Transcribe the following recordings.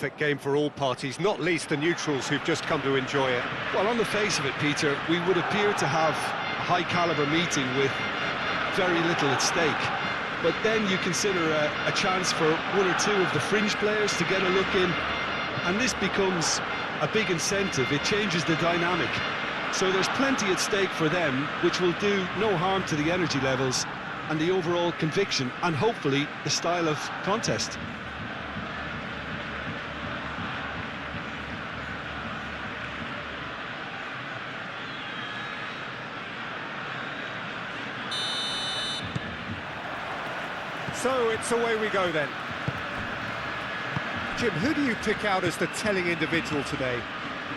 Perfect game for all parties, not least the neutrals who've just come to enjoy it. Well, on the face of it, Peter, we would appear to have a high-caliber meeting with very little at stake. But then you consider a chance for one or two of the fringe players to get a look in, and this becomes a big incentive. It changes the dynamic. So there's plenty at stake for them, which will do no harm to the energy levels and the overall conviction, and hopefully the style of contest. So it's away we go then. Jim, who do you pick out as the telling individual today?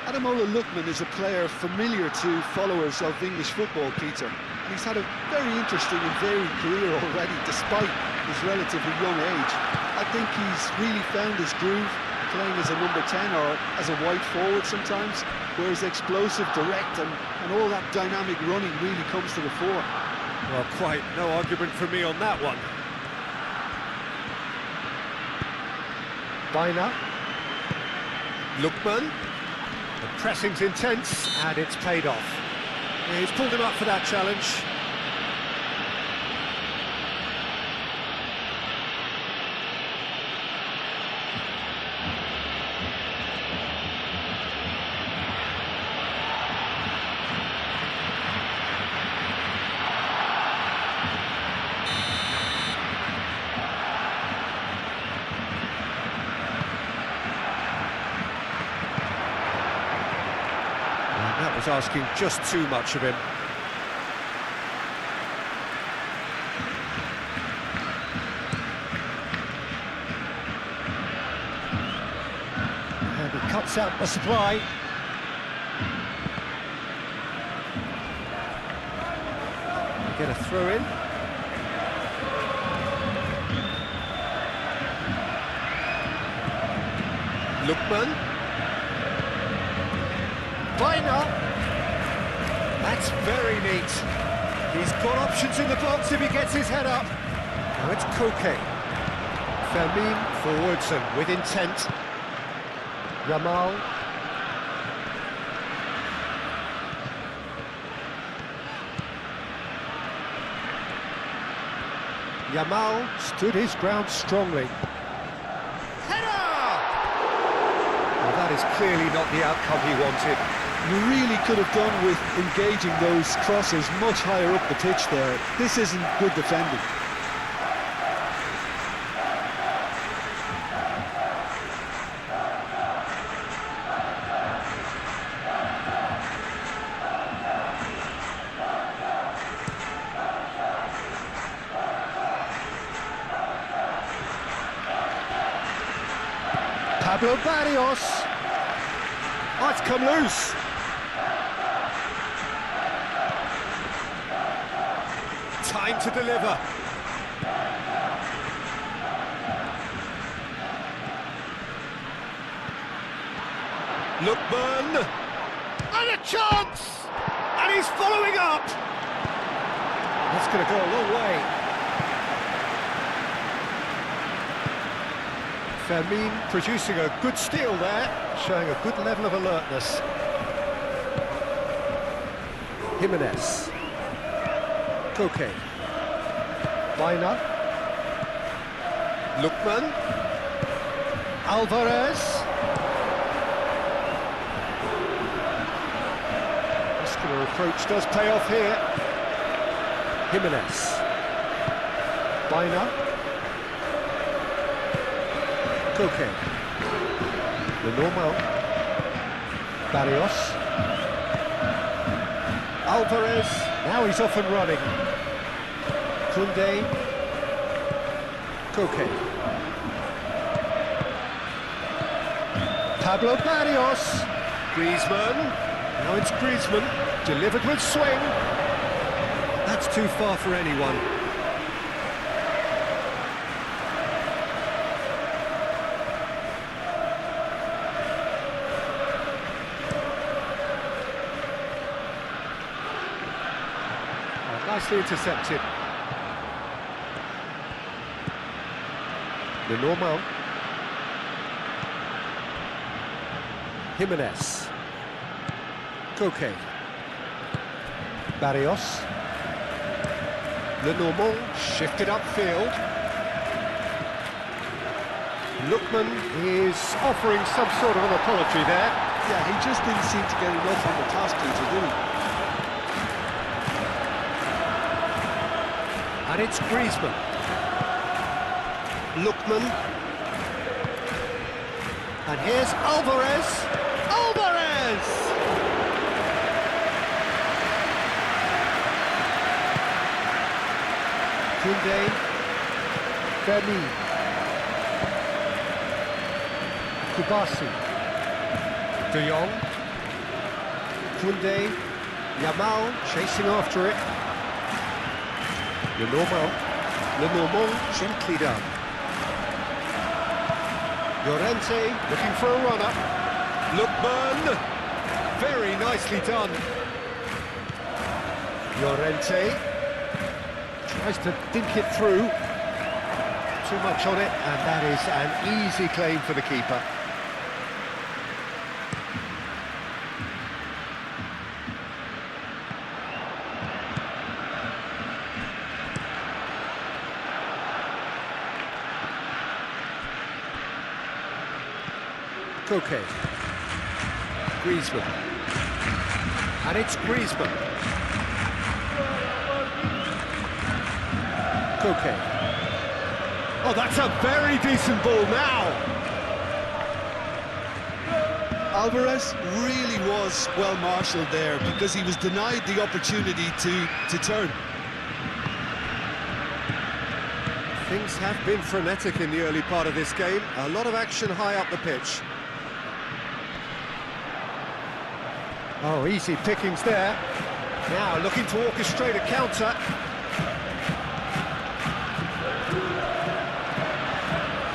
Ademola Lookman is a player familiar to followers of English football, Peter. And he's had a very interesting and varied career already, despite his relatively young age. I think he's really found his groove, playing as a number 10 or as a wide forward sometimes, where his explosive, direct and all that dynamic running really comes to the fore. Well, quite no argument from me on that one. Bina. Lookman. The pressing's intense, and it's paid off. Yeah, he's pulled him up for that challenge. That was asking just too much of him. And he cuts out the supply. Get a throw in. Lookman. Bina. That's very neat. He's got options in the box if he gets his head up. Now it's Koke. Fermin forwards and with intent. Yamal. Yamal stood his ground strongly. Header! Well, that is clearly not the outcome he wanted. You really could have done with engaging those crosses much higher up the pitch there. This isn't good defending. Pablo Barrios. Oh, it's come loose. Time to deliver. Lookman. And a chance! And he's following up! That's going to go a long way. Fermin producing a good steal there, showing a good level of alertness. Jimenez. Koke. Bina. Lookman. Alvarez. Muscular approach does pay off here. Jimenez. Bina. Koke. Lenormand. Barrios. Alvarez. Now he's off and running. Koundé. Koke. Pablo Barrios. Griezmann. Now it's Griezmann. Delivered with swing. That's too far for anyone. Nicely intercepted. Lenormand. Jimenez. Koke. Barrios. Lenormand shifted upfield. Lookman is offering some sort of an apology there. Yeah, he just didn't seem to get enough on the task, Peter, did he? And it's Griezmann. Lookman. And here's Alvarez. Alvarez! Koundé. Fermin. Kubasi. De Jong. Koundé. Yamal chasing after it. Lenormand gently done. Llorente looking for a run-up. Lookman, very nicely done. Llorente tries to dink it through. Too much on it, and that is an easy claim for the keeper. Koke. Griezmann. And it's Griezmann. Koke. Oh, that's a very decent ball now. Alvarez really was well marshalled there because he was denied the opportunity to turn. Things have been frenetic in the early part of this game. A lot of action high up the pitch. Oh, easy pickings there. Now looking to orchestrate a counter.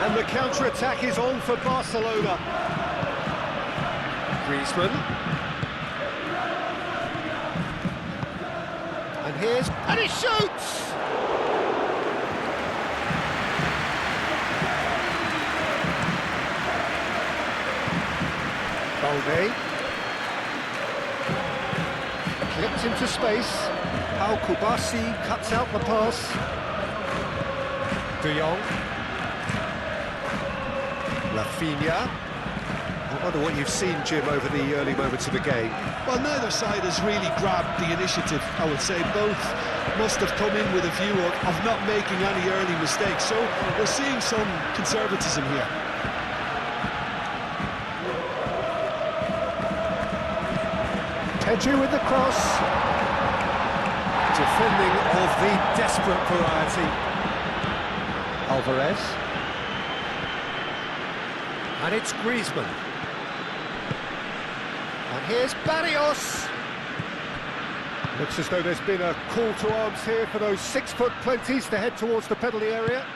And the counter-attack is on for Barcelona. Griezmann. And he shoots! Balde. Clipped into space. How Kubasi cuts out the pass. De Jong. Rafinha. I wonder what you've seen, Jim, over the early moments of the game. Well, neither side has really grabbed the initiative, I would say. Both must have come in with a view of not making any early mistakes. So we're seeing some conservatism here. Pedri with the cross. Defending of the desperate variety. Alvarez. And it's Griezmann. And here's Barrios. Looks as though there's been a call to arms here for those 6-foot plenties to head towards the penalty area.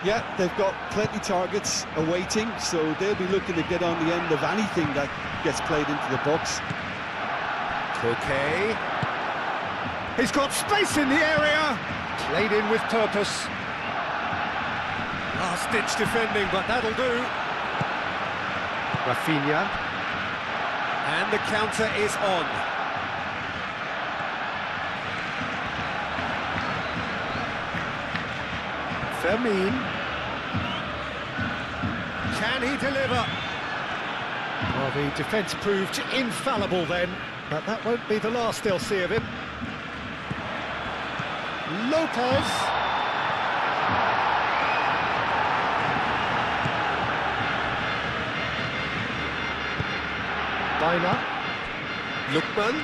Yeah, they've got plenty targets awaiting, so they'll be looking to get on the end of anything that gets played into the box. Koke. He's got space in the area. Played in with purpose. Last-ditch defending, but that'll do. Rafinha. And the counter is on. Fermin. Can he deliver? Well, the defence proved infallible then, but that won't be the last they'll see of him. Lopez. Baina. Lookman.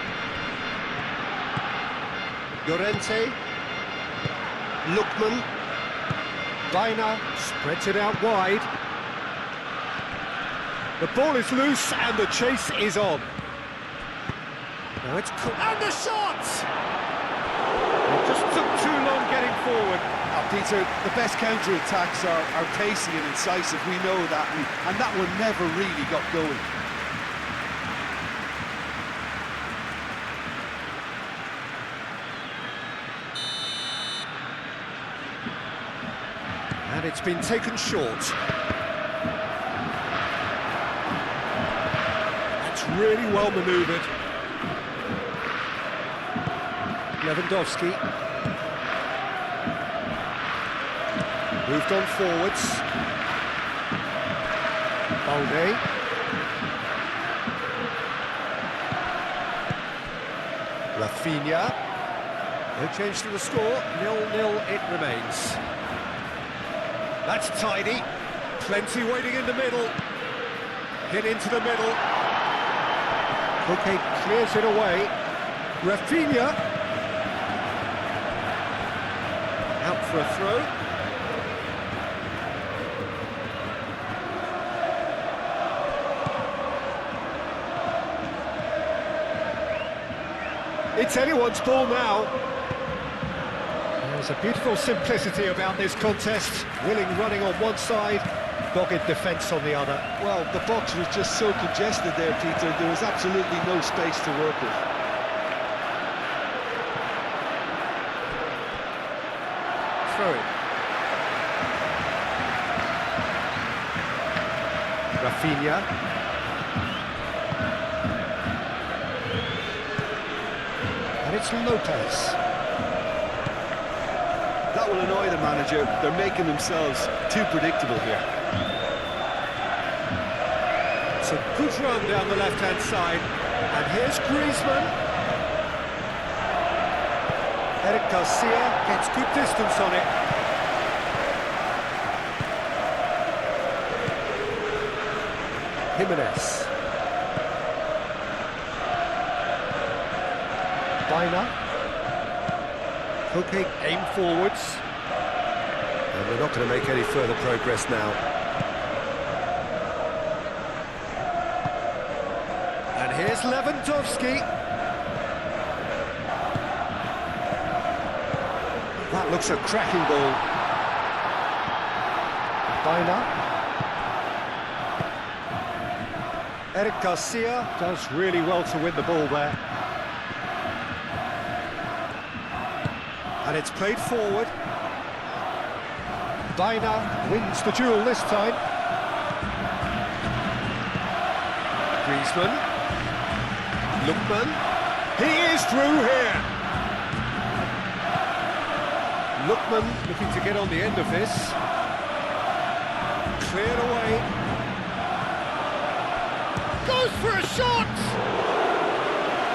Llorente. Lookman. Baina spreads it out wide. The ball is loose and the chase is on. Now it's and the shot! It just took too long getting forward. Peter, the best counter-attacks are pacey and incisive, we know that, and that one never really got going. And it's been taken short. And That's really well manoeuvred. Lewandowski. Moved on forwards. Balde. Rafinha. No change to the score, 0-0 it remains. That's tidy. Plenty waiting in the middle. Hit into the middle. Koke clears it away. Rafinha. Out for a throw. It's anyone's ball now. There's a beautiful simplicity about this contest. Willing running on one side, dogged defence on the other. Well, the box was just so congested there, Peter. There was absolutely no space to work with. Throw it. Rafinha. And it's Lopez. That will annoy the manager. They're making themselves too predictable here. It's a good run down the left-hand side. And here's Griezmann. Eric Garcia gets good distance on it. Jimenez. Baina. Koke aim forwards. And they're not going to make any further progress now. And here's Lewandowski. That looks a cracking ball. Baina. Eric Garcia does really well to win the ball there. And it's played forward. Baina wins the duel this time. Griezmann. Lookman. He is through here. Lookman looking to get on the end of this. Cleared away. Goes for a shot!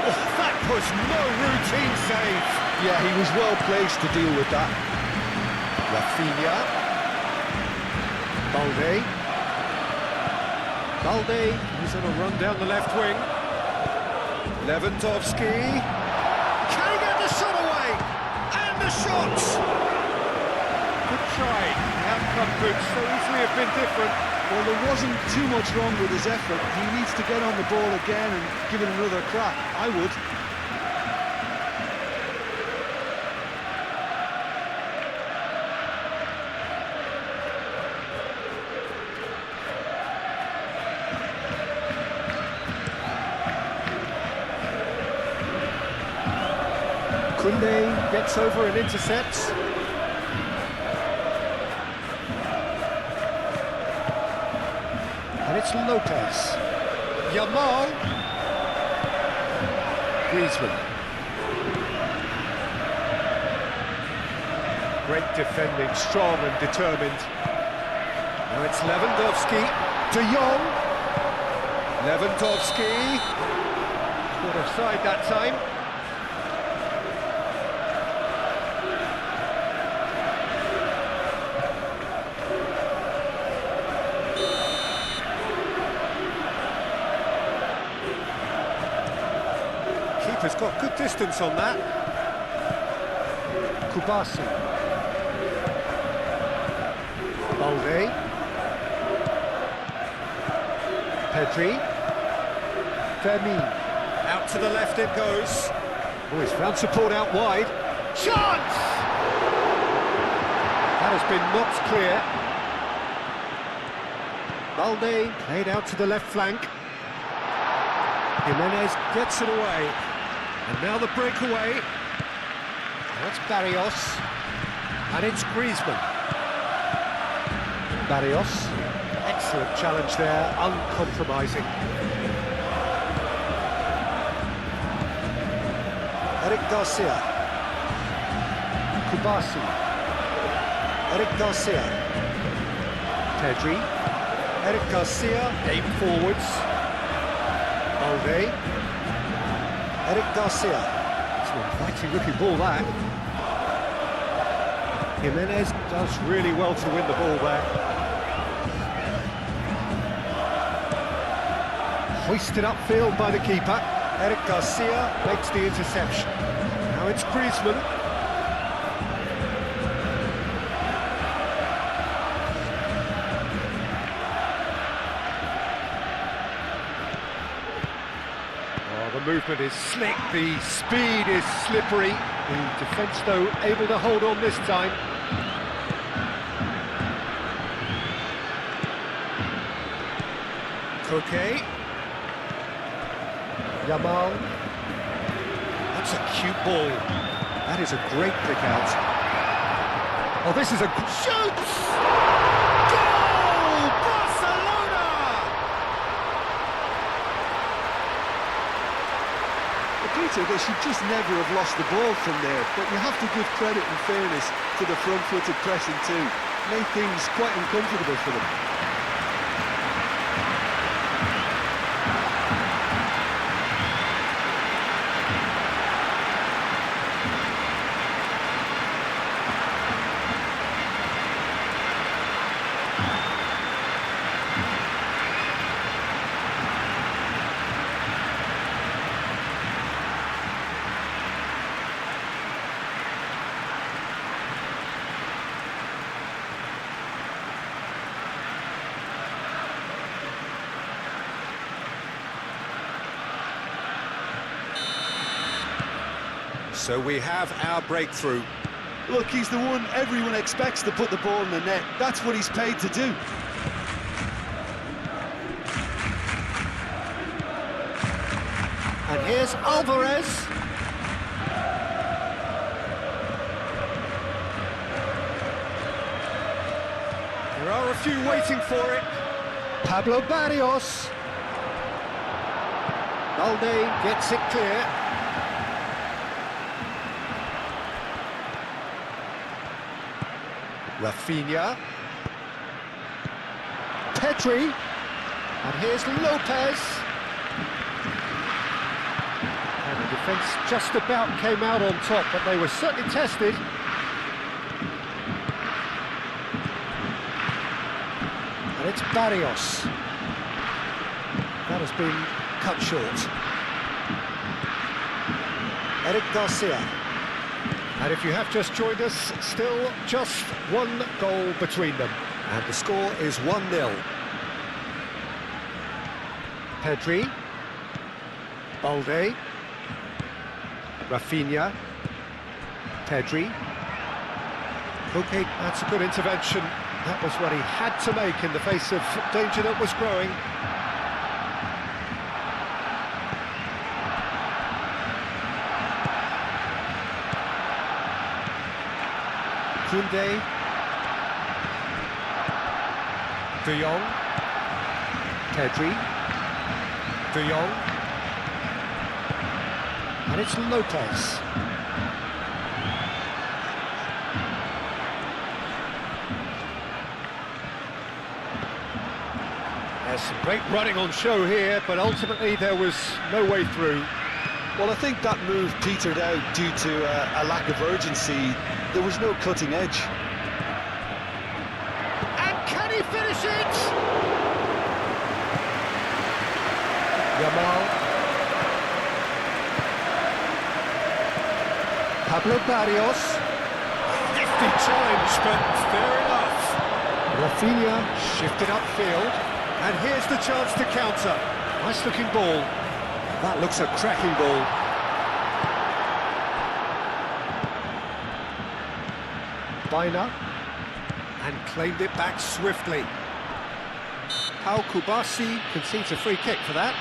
Oh, that was no routine save. Yeah, he was well placed to deal with that. Rafinha. Balde. Balde, he's on a run down the left wing. Lewandowski. Can he get the shot away? And the shot! Good try. The outcome could so easily have been different. Well, there wasn't too much wrong with his effort. He needs to get on the ball again and give it another crack. I would. Koundé gets over and intercepts. And it's Lopez. Yamal. Griezmann. Great defending, strong and determined. Now it's Lewandowski. De Jong. Lewandowski. Caught offside that time. Keeper's got good distance on that. Kubasi. Balde. Pedri. Fermin. Out to the left it goes. Oh, he's found support out wide. Chance! That has been knocked clear. Balde played out to the left flank. Jimenez gets it away. And now the breakaway. That's Barrios. And it's Griezmann. Barrios. Excellent challenge there, uncompromising. Eric Garcia. Kubasi. Eric Garcia. Pedri. Eric Garcia, aim forwards. Balde. Eric Garcia. It's an inviting looking ball, that. Jimenez does really well to win the ball there. Hoisted upfield by the keeper. Eric Garcia makes the interception. Now it's Griezmann. The movement is slick, the speed is slippery. The defence, though, able to hold on this time. Koke. Yamal. That's a cute ball. That is a great pick out. Oh, this is a... Shoots! Goal! Barcelona! Peter, they should just never have lost the ball from there, but you have to give credit and fairness to the front-footed pressing too. Made things quite uncomfortable for them. So we have our breakthrough. Look, he's the one everyone expects to put the ball in the net. That's what he's paid to do. And here's Alvarez. There are a few waiting for it. Pablo Barrios. Balde gets it clear. Rafinha. Pedri. And here's Lopez. And the defence just about came out on top, but they were certainly tested. And it's Barrios. That has been cut short. Eric Garcia. And if you have just joined us, still just one goal between them. And the score is 1-0. Pedri. Balde. Rafinha. Pedri. Okay, that's a good intervention. That was what he had to make in the face of danger that was growing. Koundé. De Jong. Pedri. De Jong. And it's Lopez. There's some great running on show here, but ultimately there was no way through. Well, I think that move petered out due to a lack of urgency. There was no cutting edge. And can he finish it? Yamal. Pablo Barrios. Nifty challenge, but fair enough. Rafinha shifted upfield. And here's the chance to counter. Nice looking ball. That looks a cracking ball. Baina, and claimed it back swiftly. Pau Kubasi concedes a free kick for that.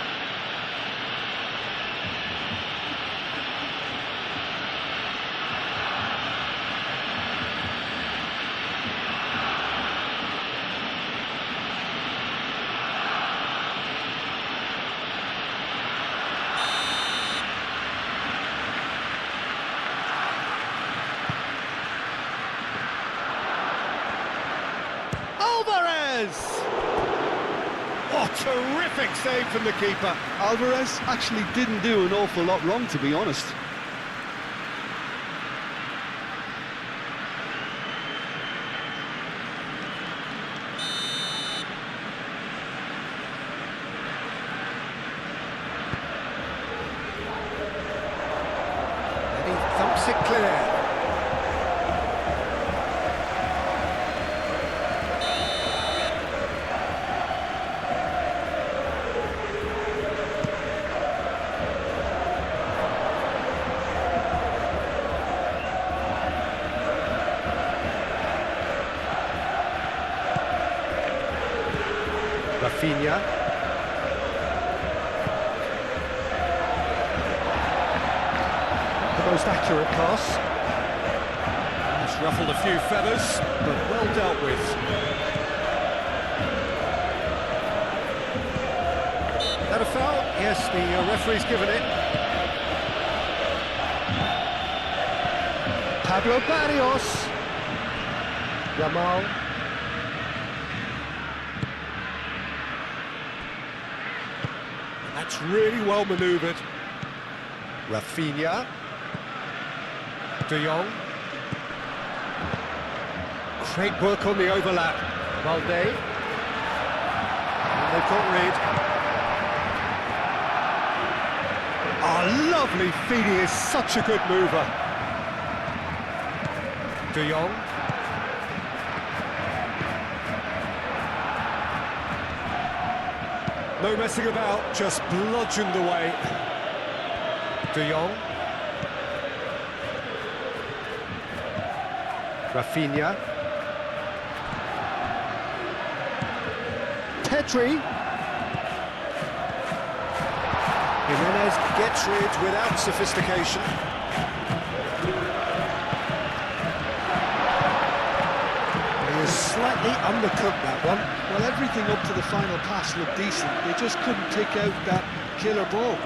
terrific save from the keeper. Alvarez actually didn't do an awful lot wrong, to be honest. And he thumps it clear. Rafinha. The most accurate pass. It's ruffled a few feathers, but well dealt with. That a foul? Yes, the referee's given it. Pablo Barrios. Yamal. That's really well manoeuvred. Rafinha. De Jong. Great work on the overlap. Valde. And they've got rid. Oh, lovely feed. He is such a good mover. De Jong. No messing about, just bludgeoned away. De Jong. Rafinha. Pedri. Jimenez gets rid without sophistication. He is slightly undercooked, that one. Well, everything up to the final pass looked decent. They just couldn't take out that killer ball.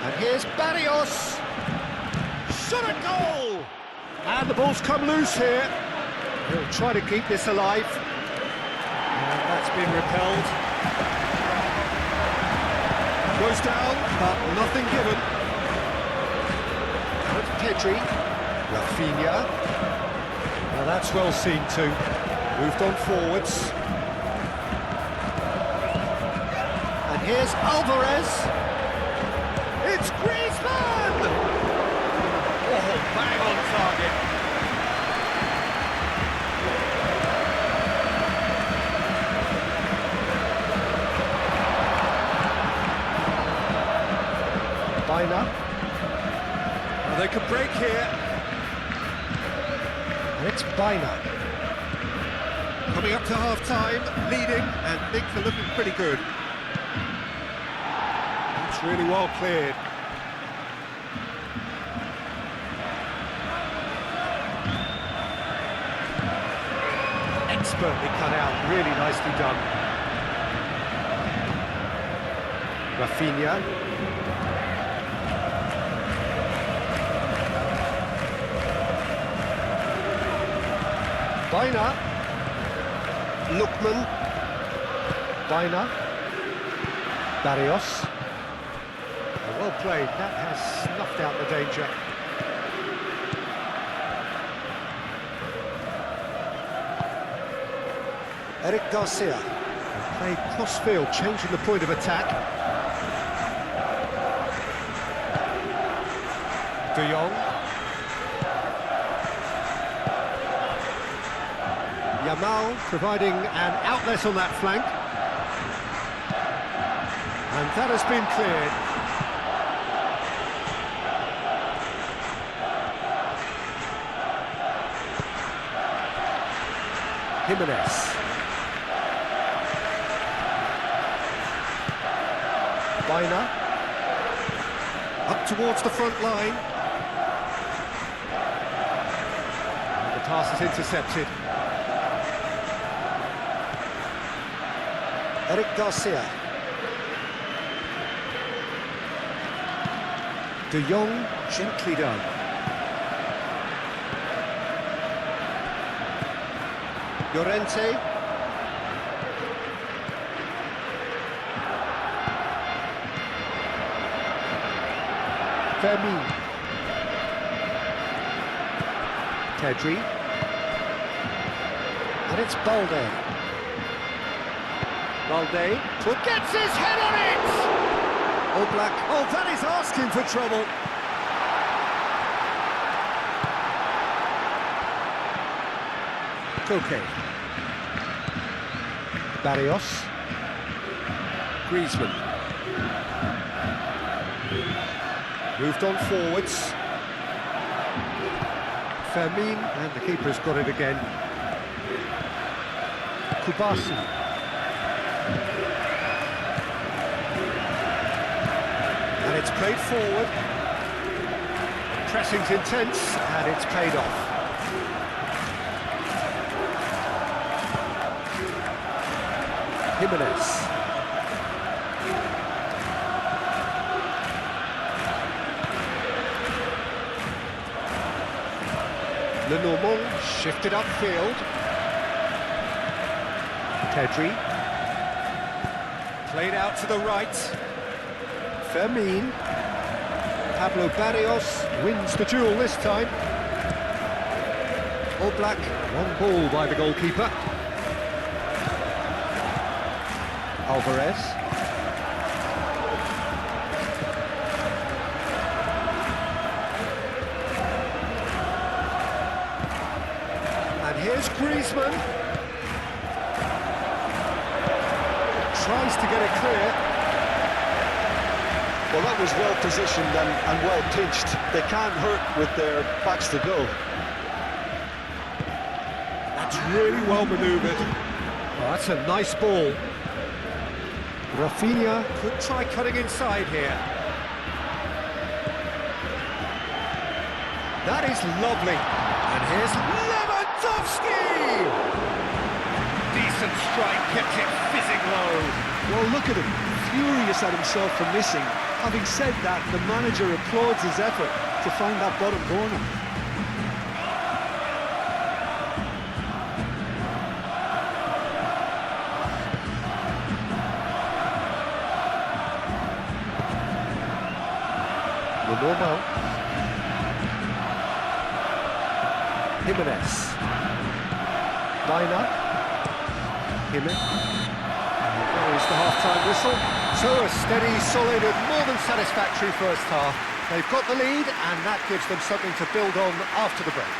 And here's Barrios. Shot a goal! And the ball's come loose here. He'll try to keep this alive. And that's been repelled. Goes down, but nothing given. That's Pedri. Rafinha. Now that's well seen too. Moved on forwards. And here's Alvarez. It's Griezmann! Oh, bang on target. Baina. Well, they could break here. And it's Baina. Coming up to half-time, leading, and things are looking pretty good. That's really well cleared. Expertly cut out, really nicely done. Rafinha. Baina. Lookman. Baina. Barrios. Well played, that has snuffed out the danger. Eric Garcia. Played cross-field, changing the point of attack. De Jong. Yamal providing an outlet on that flank. And that has been cleared. Jimenez. Baina. Up towards the front line. And the pass is intercepted. Eric Garcia. De Jong, gently done. Llorente. Fermin. Pedri. And it's Balde. Balde gets his head on it! Oblak. Oh, that is asking for trouble. Koke. Barrios. Griezmann. Moved on forwards. Fermin, and the keeper's got it again. Kubasi. And it's played forward. Pressing's intense, and it's paid off. Jimenez. Lenormand shifted upfield. Pedri. Played out to the right. Fermin. Pablo Barrios wins the duel this time. Oblak, one ball by the goalkeeper. Alvarez. And here's Griezmann. Tries to get it clear. Well, that was well positioned and well pitched. They can't hurt with their backs to goal. That's really well manoeuvred. Oh, that's a nice ball. Rafinha could try cutting inside here. That is lovely. And here's Lewandowski! Decent strike, kept it fizzing low. Well, look at him, furious at himself for missing. Having said that, the manager applauds his effort to find that bottom corner. Normal. Jimenez. Baina. Jimenez. There is the half-time whistle. So a steady, solid and more than satisfactory first half. They've got the lead and that gives them something to build on after the break.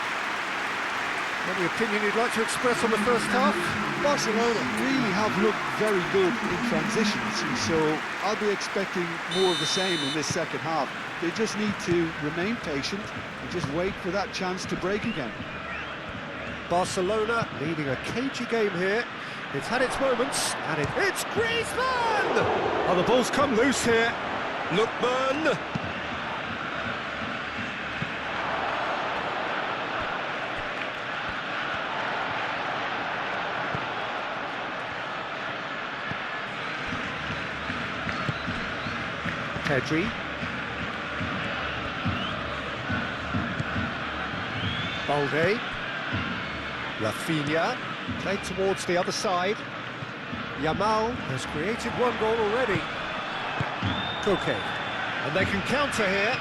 Any opinion you'd like to express on the first half? Barcelona really have looked very good in transitions, so I'll be expecting more of the same in this second half. They just need to remain patient and just wait for that chance to break again. Barcelona leading a cagey game here. It's had its moments, and it's Griezmann! Oh, the ball's come loose here. Lookman! Pedri. Balde. Rafinha. Played towards the other side. Yamal has created one goal already. Koke. And they can counter here.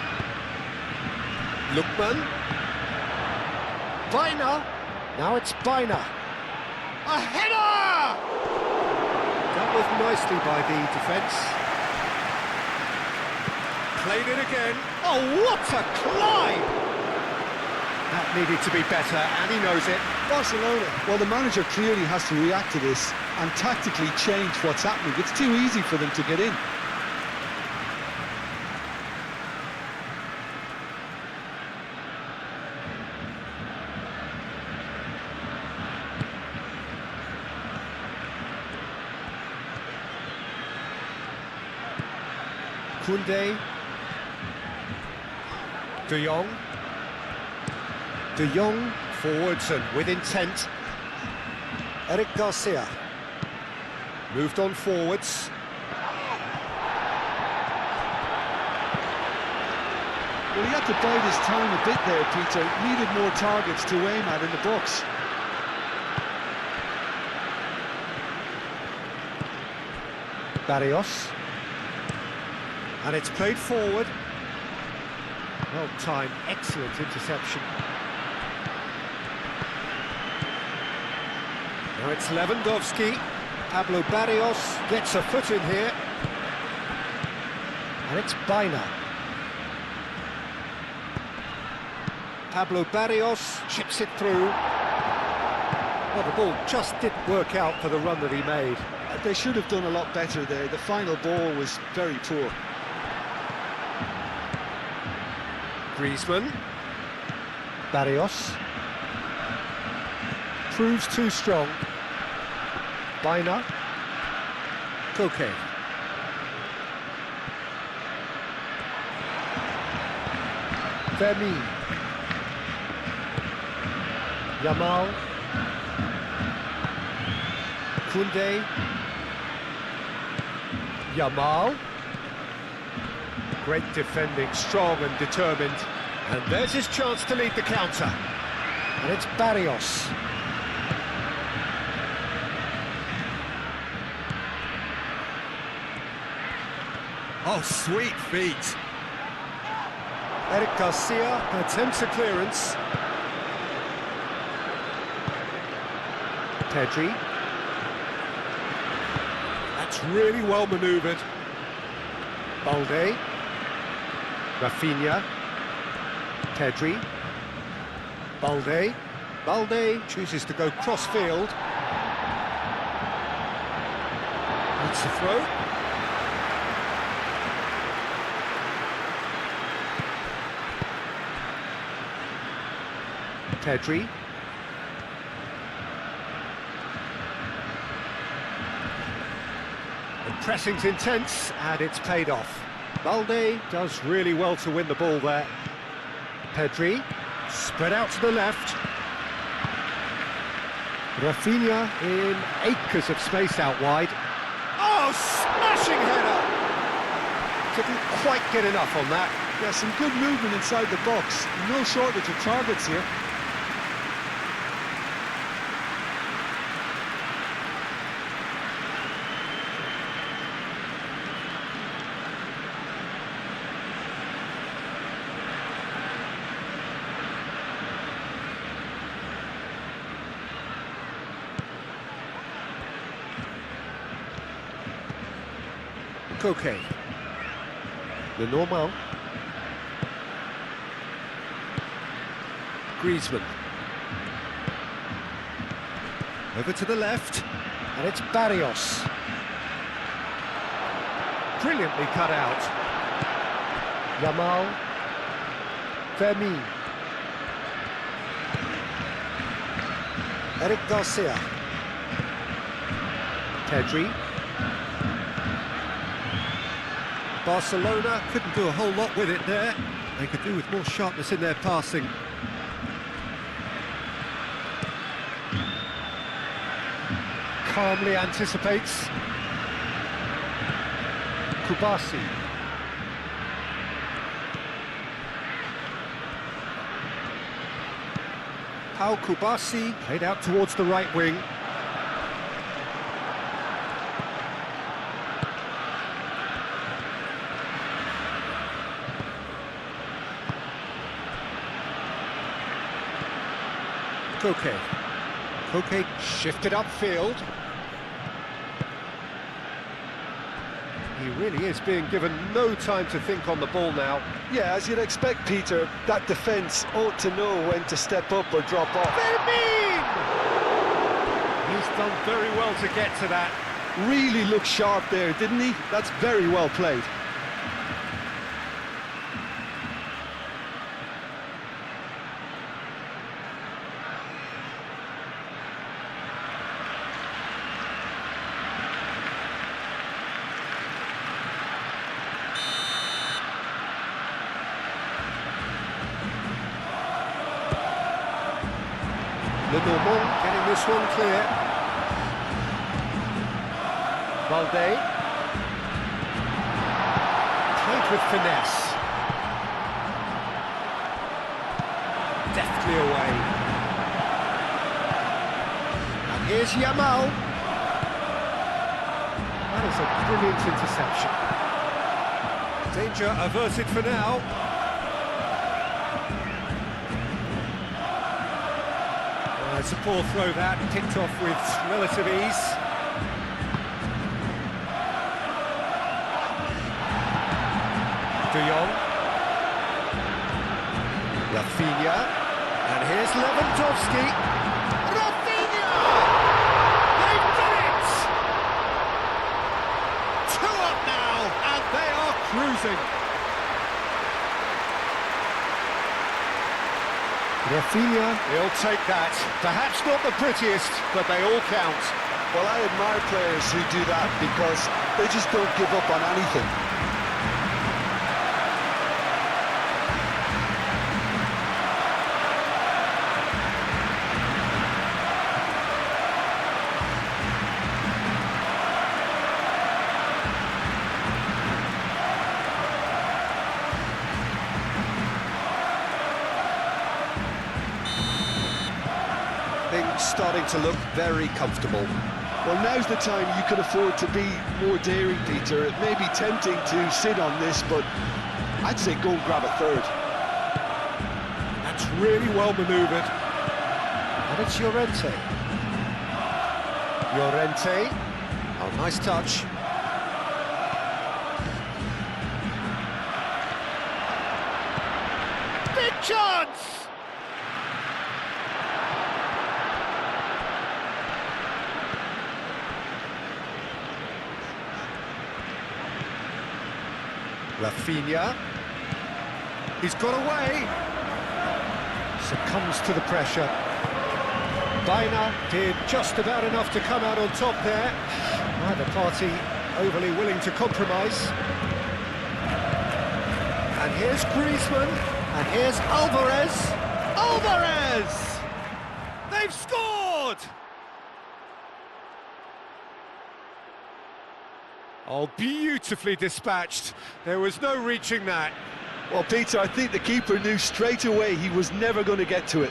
Lookman. Baina. Now it's Baina. A header! Dealt with nicely by the defence. Played it again. Oh, what a climb! That needed to be better, and he knows it. Barcelona, well, the manager clearly has to react to this and tactically change what's happening. It's too easy for them to get in. Koundé. De Jong. De Jong forwards and with intent. Eric Garcia. Moved on forwards. Well, he had to bide his time a bit there, Peter. Needed more targets to aim at in the box. Barrios. And it's played forward. Well-timed, excellent interception. Now it's Lewandowski. Pablo Barrios gets a foot in here. And it's Baina. Pablo Barrios chips it through. Well, the ball just didn't work out for the run that he made. They should have done a lot better there. The final ball was very poor. Griezmann. Barrios. Proves too strong. Baina. Koke. Fermin. Yamal. Koundé. Yamal. Great defending, strong and determined. And there's his chance to lead the counter. And it's Barrios. Oh, sweet feet. Eric Garcia attempts a clearance. Pedri. That's really well manoeuvred. Balde. Rafinha. Pedri. Balde. Balde chooses to go cross-field. That's the throw. Pedri. The pressing's intense, and it's paid off. Balde does really well to win the ball there. Pedri, spread out to the left. Rafinha in acres of space out wide. Oh, smashing header! Couldn't quite get enough on that. Yeah, some good movement inside the box. No shortage of targets here. Koke. Lenormand. Griezmann. Over to the left, and it's Barrios. Brilliantly cut out. Yamal. Fermin. Eric Garcia. Pedri. Barcelona couldn't do a whole lot with it there. They could do with more sharpness in their passing. Calmly anticipates. Kubasi. Pau Kubasi played out towards the right wing. Koke. Koke shifted upfield. He really is being given no time to think on the ball now. Yeah, as you'd expect, Peter, that defence ought to know when to step up or drop off. Fermin! He's done very well to get to that. Really looked sharp there, didn't he? That's very well played. Lenormand getting this one clear. Balde. Played with finesse. Deftly away. And here's Yamal. That is a brilliant interception. Danger averted for now. It's a poor throw that, picked off with relative ease. De Jong. Rafinha. And here's Lewandowski. Rafinha! They've done it! 2 up now, and they are cruising. Rafinha, he'll take that. Perhaps not the prettiest, but they all count. Well, I admire players who do that because they just don't give up on anything. Things starting to look very comfortable. Well, now's the time you can afford to be more daring, Peter. It may be tempting to sit on this, but I'd say go and grab a third. That's really well manoeuvred. And it's Llorente. Llorente. Oh, nice touch. Big chance! Rafinha, he's got away, succumbs to the pressure. Baina did just about enough to come out on top there. Neither party overly willing to compromise. And here's Griezmann, and here's Alvarez. Alvarez! They've scored! Oh, beautifully dispatched. There was no reaching that. Well, Peter, I think the keeper knew straight away he was never going to get to it.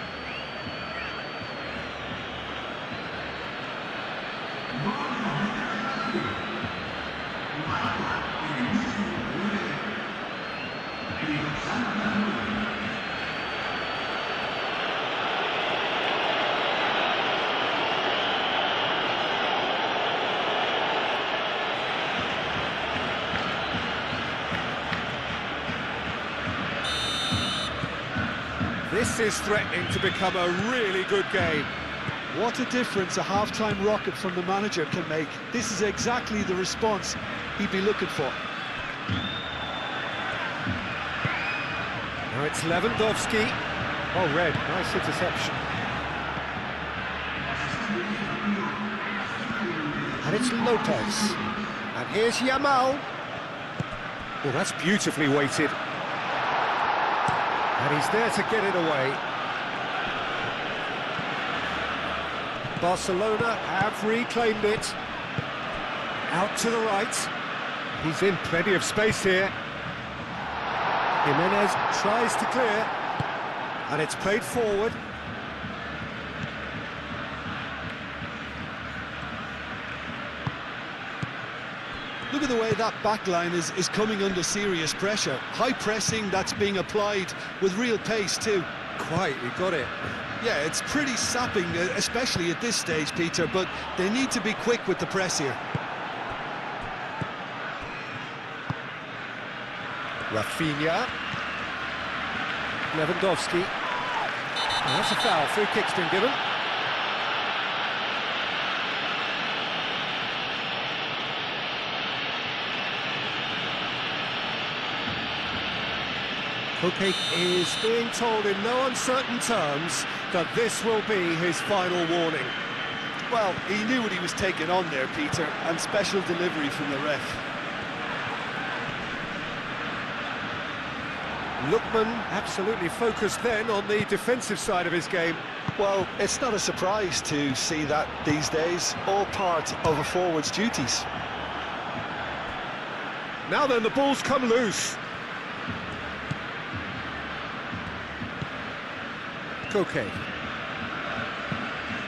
This is threatening to become a really good game. What a difference a half-time rocket from the manager can make. This is exactly the response he'd be looking for. Now it's Lewandowski. Oh, red, nice interception. And it's Lopez. And here's Yamal. Oh, that's beautifully weighted. And he's there to get it away. Barcelona have reclaimed it. Out to the right. He's in plenty of space here. Jimenez tries to clear. And it's played forward. Look at the way that backline is coming under serious pressure. High pressing that's being applied with real pace too. Quite, he got it. Yeah, it's pretty sapping, especially at this stage, Peter, but they need to be quick with the press here. Rafinha. Lewandowski. And that's a foul. Free kick's been given. Koke is being told in no uncertain terms that this will be his final warning. Well, he knew what he was taking on there, Peter, and special delivery from the ref. Lookman absolutely focused then on the defensive side of his game. Well, it's not a surprise to see that these days, all part of a forward's duties. Now then, the ball's come loose. Koke.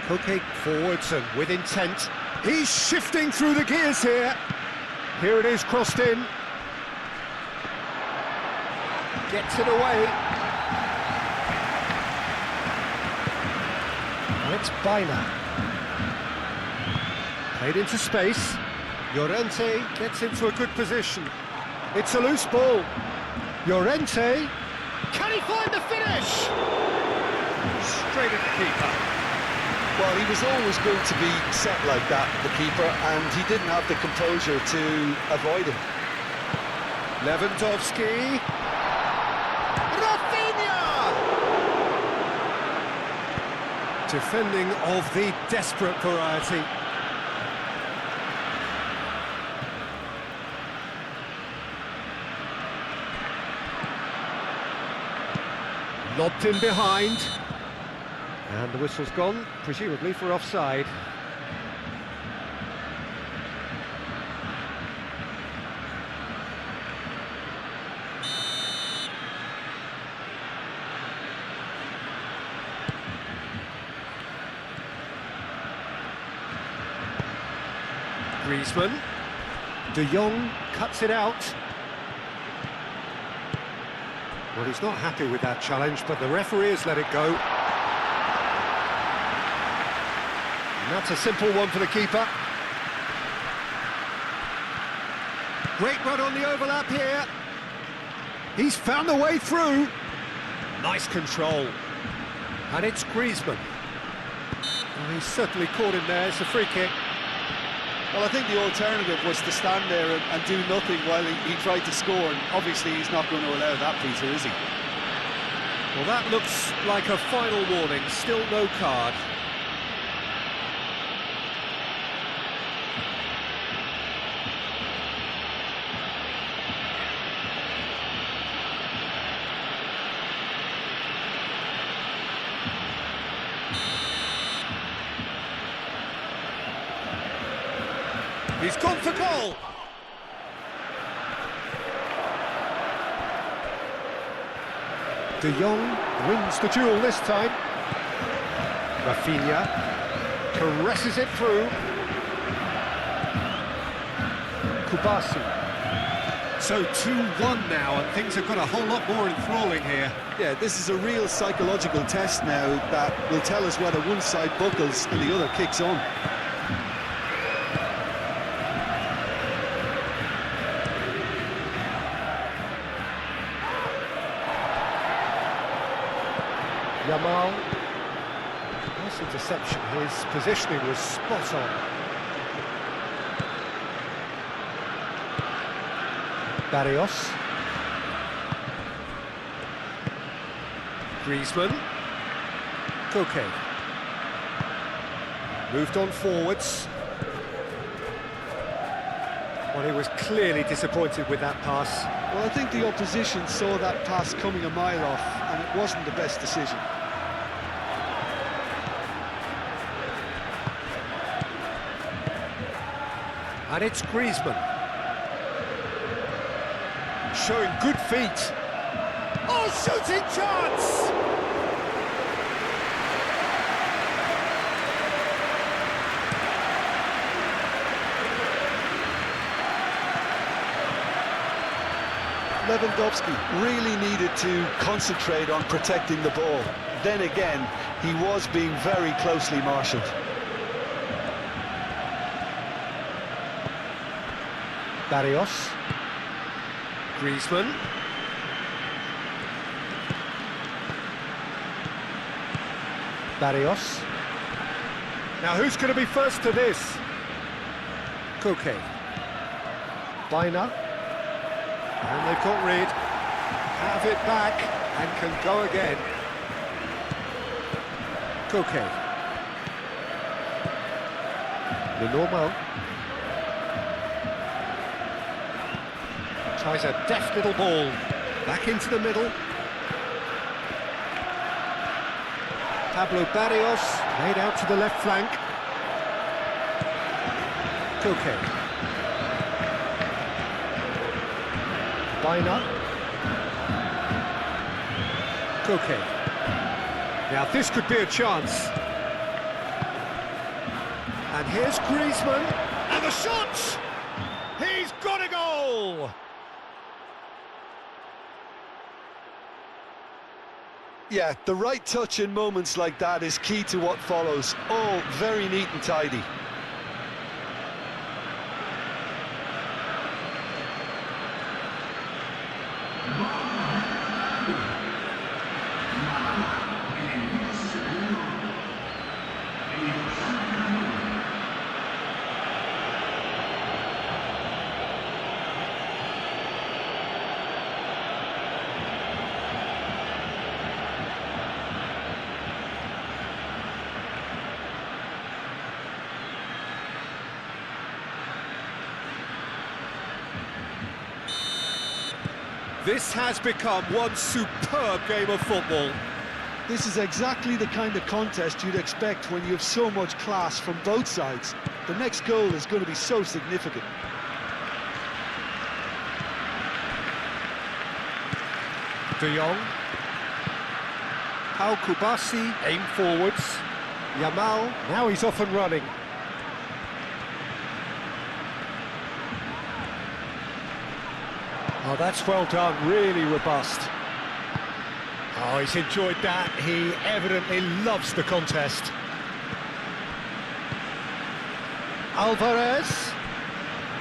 Koke forwards and with intent. He's shifting through the gears here. Here it is, crossed in. Gets it away. It's Baina. Played into space. Llorente gets into a good position. It's a loose ball. Llorente. Can he find the finish? Straight at the keeper. Well, he was always going to be set like that, the keeper, and he didn't have the composure to avoid him. Lewandowski. Rafinha! Defending of the desperate variety. Lobbed in behind. And the whistle's gone, presumably for offside. Griezmann. De Jong cuts it out. Well, he's not happy with that challenge, but the referee has let it go. And that's a simple one for the keeper. Great run on the overlap here. He's found the way through. Nice control. And it's Griezmann. Well, he's certainly caught him there. It's a free kick. Well, I think the alternative was to stand there and do nothing while he tried to score, and obviously he's not going to allow that, Peter, is he? Well, that looks like a final warning. Still no card. He's gone for goal. De Jong wins the duel this time. Rafinha caresses it through. Kubasi. So 2-1 now, and things have got a whole lot more enthralling here. Yeah, this is a real psychological test now that will tell us whether one side buckles and the other kicks on. Yamal, nice interception, his positioning was spot on. Barrios. Griezmann. Koke. Moved on forwards. Well, he was clearly disappointed with that pass. Well, I think the opposition saw that pass coming a mile off, and it wasn't the best decision. And it's Griezmann. Showing good feet. Oh, shooting chance! Lewandowski really needed to concentrate on protecting the ball. Then again, he was being very closely marshalled. Barrios. Griezmann. Barrios. Now who's going to be first to this? Koke. Baina. And they've got rid. Have it back and can go again. Koke. Lenormand. Tries a deft little ball. Back into the middle. Pablo Barrios, laid out to the left flank. Koke. Baina. Koke. Now this could be a chance. And here's Griezmann. And the shot! He's got a goal! Yeah, the right touch in moments like that is key to what follows. All very neat and tidy. This has become one superb game of football. This is exactly the kind of contest you'd expect when you have so much class from both sides. The next goal is going to be so significant. De Jong. Al Kubasi, aim forwards. Yamal, now he's off and running. Oh, that's well done, really robust. Oh, he's enjoyed that. He evidently loves the contest. Alvarez.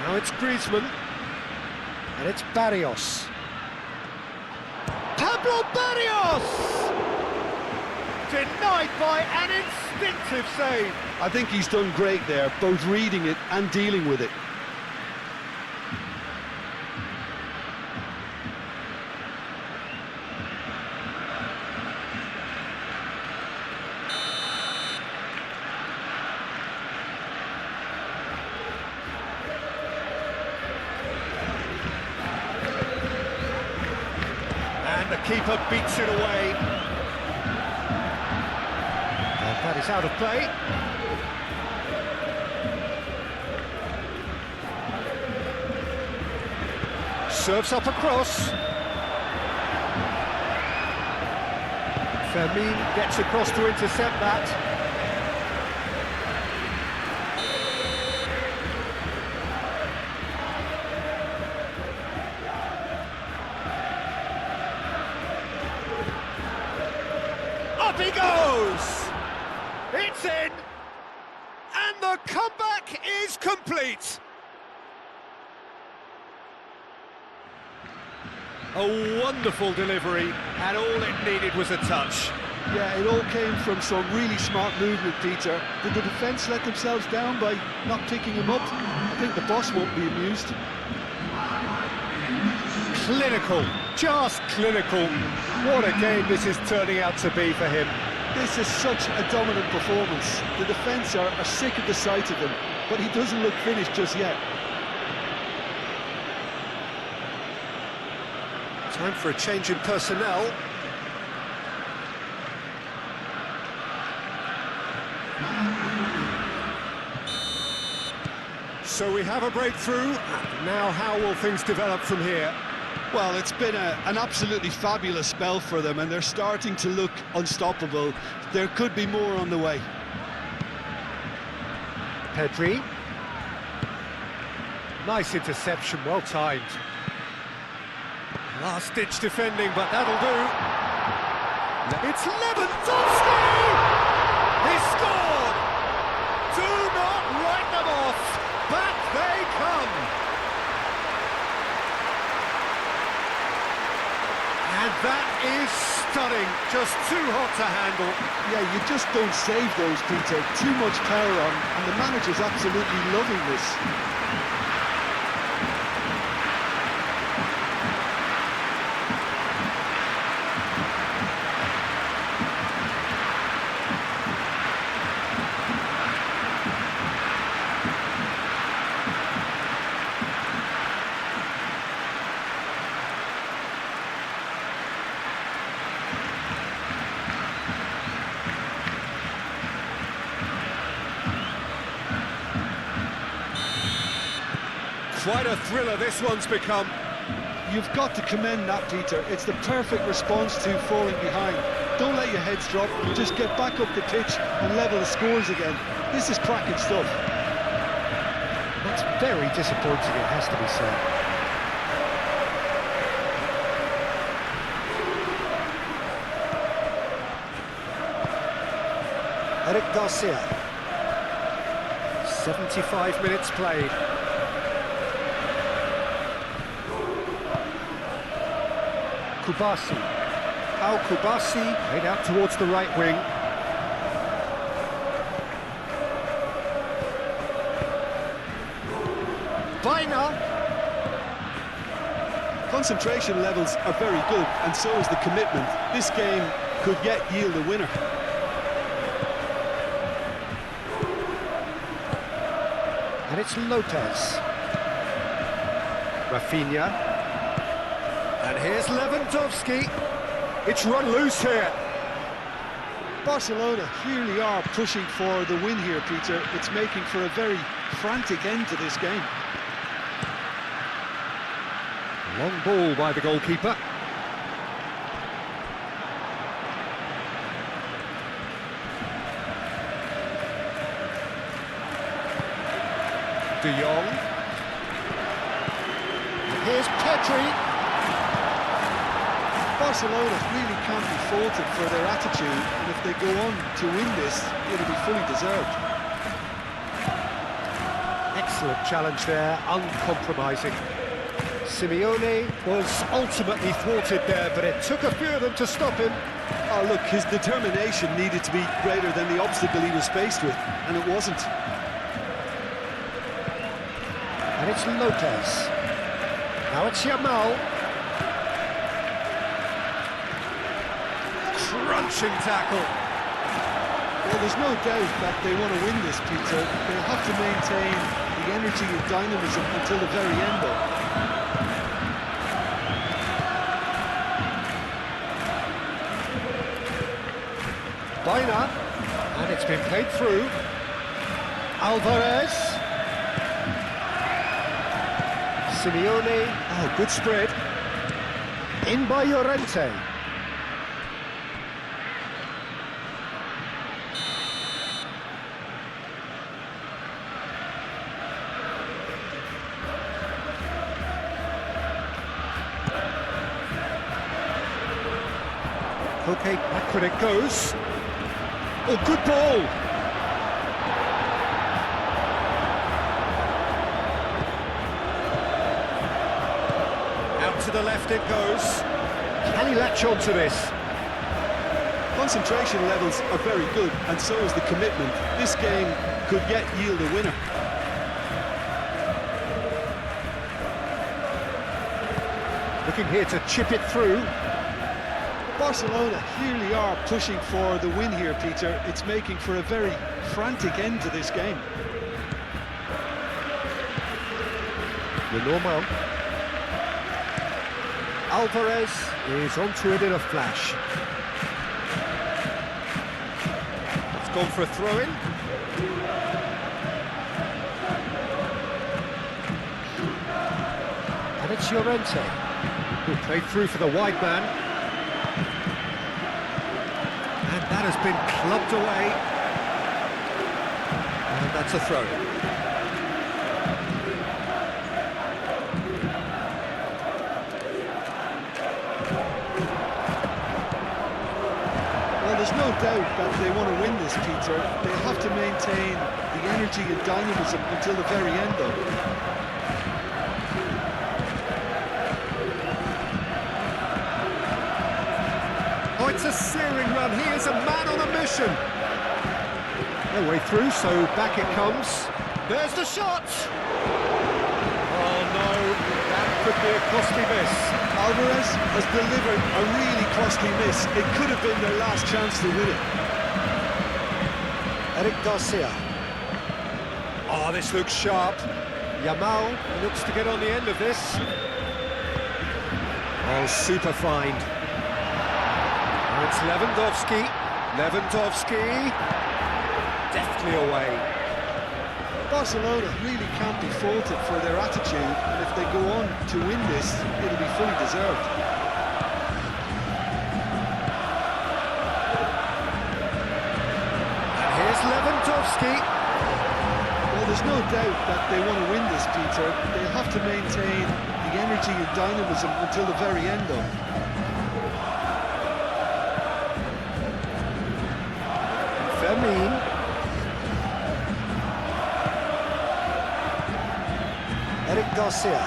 Now it's Griezmann. And it's Barrios. Pablo Barrios! Denied by an instinctive save. I think he's done great there, both reading it and dealing with it. And the keeper beats it away. And that is out of play. Serves up across. Fermin gets across to intercept that. Up he goes! It's in! And the comeback is complete! A wonderful delivery, and all it needed was a touch. Yeah, it all came from some really smart movement, Peter. Did the defence let themselves down by not picking him up? I think the boss won't be amused. Clinical, just clinical. What a game this is turning out to be for him. This is such a dominant performance. The defence are sick of the sight of him, but he doesn't look finished just yet. Time for a change in personnel. So we have a breakthrough. Now how will things develop from here? Well, it's been an absolutely fabulous spell for them, and they're starting to look unstoppable. There could be more on the way. Pedri. Nice interception, well timed. Last-ditch defending, but that'll do. It's Lewandowski! He scored! Do not write them off. Back they come. And that is stunning. Just too hot to handle. Yeah, you just don't save those, Peter. Too much power on, and the manager's absolutely loving this. Quite a thriller this one's become. You've got to commend that, Peter. It's the perfect response to falling behind. Don't let your heads drop, just get back up the pitch and level the scores again. This is cracking stuff. That's very disappointing, it has to be said. Eric Garcia. 75 minutes played. Kubasi. Al Kubasi played out towards the right wing. Baina. Concentration levels are very good, and so is the commitment. This game could yet yield a winner. And it's Lopez. Rafinha. And here's Lewandowski. It's run loose here. Barcelona really are pushing for the win here, Peter. It's making for a very frantic end to this game. Long ball by the goalkeeper. De Jong. Here's Pedri. Barcelona really can't be faulted for their attitude, and if they go on to win this, it'll be fully deserved. Excellent challenge there, uncompromising. Simeone was ultimately thwarted there, but it took a few of them to stop him. Oh, look, his determination needed to be greater than the obstacle he was faced with, and it wasn't. And it's Lopez. Now it's Yamal. Crunching tackle. Well, there's no doubt that they want to win this, Peter. They'll have to maintain the energy and dynamism until the very end, though. Baina, and it's been played through. Alvarez. Simeone, oh, good spread. In by Llorente. Okay, back when it goes. Oh, good ball! Out to the left it goes. Can he latch on to this? Concentration levels are very good, and so is the commitment. This game could yet yield a winner. Looking here to chip it through. Barcelona really are pushing for the win here, Peter. It's making for a very frantic end to this game. Normal. Alvarez is onto it in a flash. It's gone for a throw-in. And it's Llorente, who played through for the wide man. And that has been clubbed away. And that's a throw. Well, there's no doubt that they want to win this, Peter. They have to maintain the energy and dynamism until the very end, though. Oh, it's a searing run. He is a man on a mission. No way through, so back it comes. There's the shot. Oh, no. That could be a costly miss. Alvarez has delivered a really costly miss. It could have been their last chance to win it. Eric Garcia. Oh, this looks sharp. Yamal looks to get on the end of this. Oh, super find. Oh, it's Lewandowski. Lewandowski. Deftly away. Barcelona really can't be faulted for their attitude, and if they go on to win this, it'll be fully deserved. And here's Lewandowski. Well, there's no doubt that they want to win this, Peter. They'll have to maintain the energy and dynamism until the very end, though. Fermin. Garcia.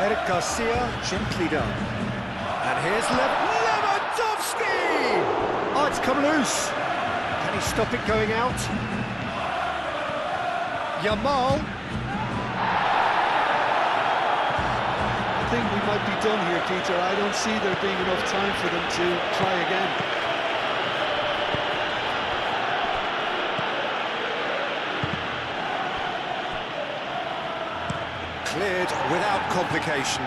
Eric Garcia, gently done. And here's Lewandowski! Oh, it's come loose. Can he stop it going out? Yamal. I think we might be done here, Peter. I don't see there being enough time for them to try again. Cleared without complication.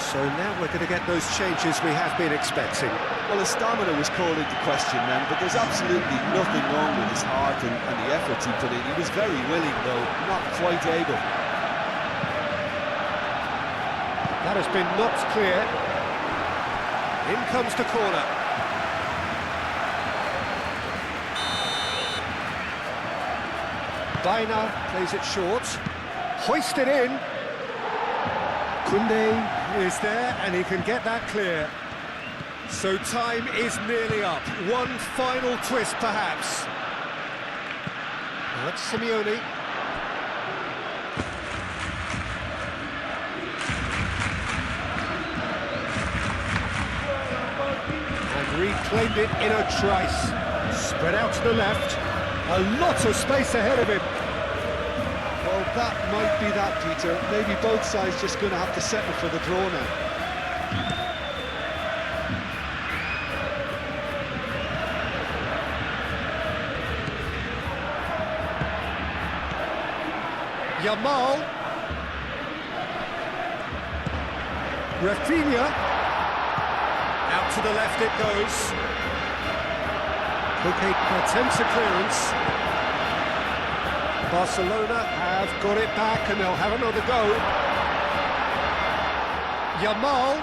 So now we're going to get those changes we have been expecting. Well, his stamina was called into question then, but there's absolutely nothing wrong with his heart and the efforts he put in. He was very willing, though, not quite able. That has been knocked clear. In comes the corner. Baina plays it short. Hoisted in. Koundé is there, and he can get that clear. So time is nearly up. One final twist, perhaps. Now that's Simeone. And reclaimed it in a trice. Spread out to the left. A lot of space ahead of him. Well, that might be that, Peter. Maybe both sides just going to have to settle for the draw now. Yamal. Rafinha. Out to the left it goes. Koke attempts a clearance. Barcelona have got it back and they'll have another go. Yamal.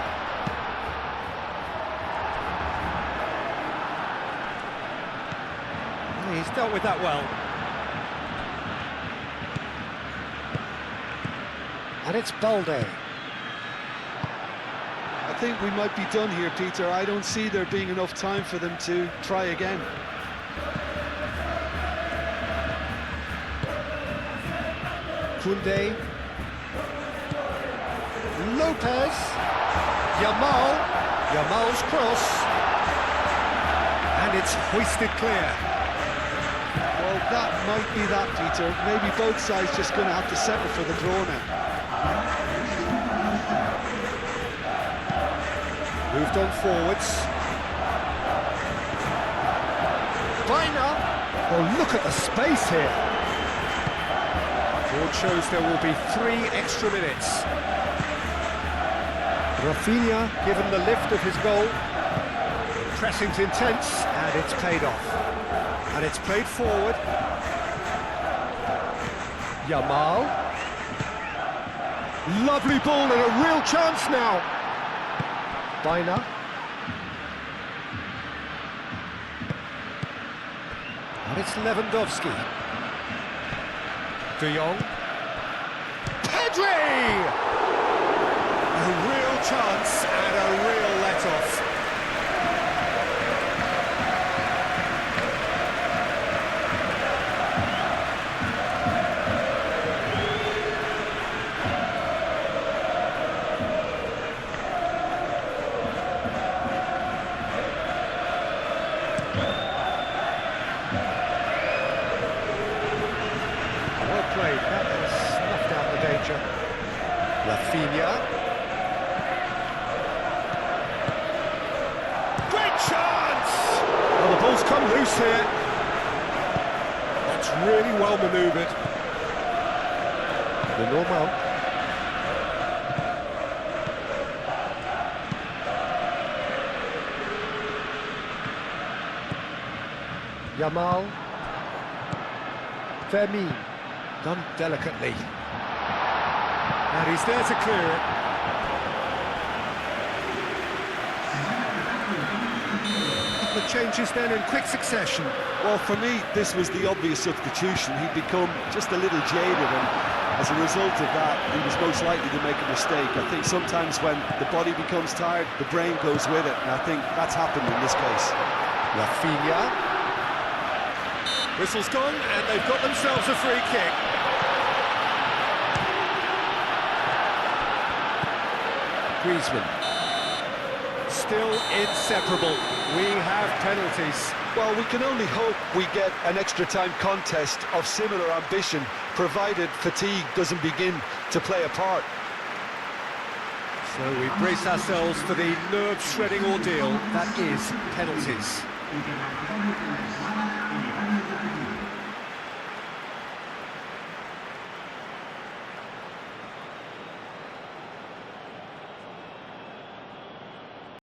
He's dealt with that well. And it's Balde. I think we might be done here, Peter. I don't see there being enough time for them to try again. Koundé. Lopez. Yamal. Yamal's cross. And it's hoisted clear. Well, that might be that, Peter. Maybe both sides just going to have to settle for the draw now. Moved on forwards. Baina. Oh, look at the space here. Board shows there will be 3 extra minutes. Rafinha given the lift of his goal. Pressing's intense, and it's paid off. And it's played forward. Yamal. Lovely ball and a real chance now. Baina. And it's Lewandowski. De Jong. Pedri! A real chance and a real let-off. Played. That has snuffed out the danger. Rafinha. Great chance! Well, the ball's come loose here. That's really well manoeuvred. The normal. Yamal. Fermin. Done delicately. And he's there to clear it. The changes then in quick succession. Well, for me, this was the obvious substitution. He'd become just a little jaded, and as a result of that, he was most likely to make a mistake. I think sometimes when the body becomes tired, the brain goes with it, and I think that's happened in this case. Rafinha. Whistle's gone, and they've got themselves a free kick. Griezmann. Still inseparable. We have penalties. Well, we can only hope we get an extra-time contest of similar ambition, provided fatigue doesn't begin to play a part. So we brace ourselves for the nerve-shredding ordeal that is penalties.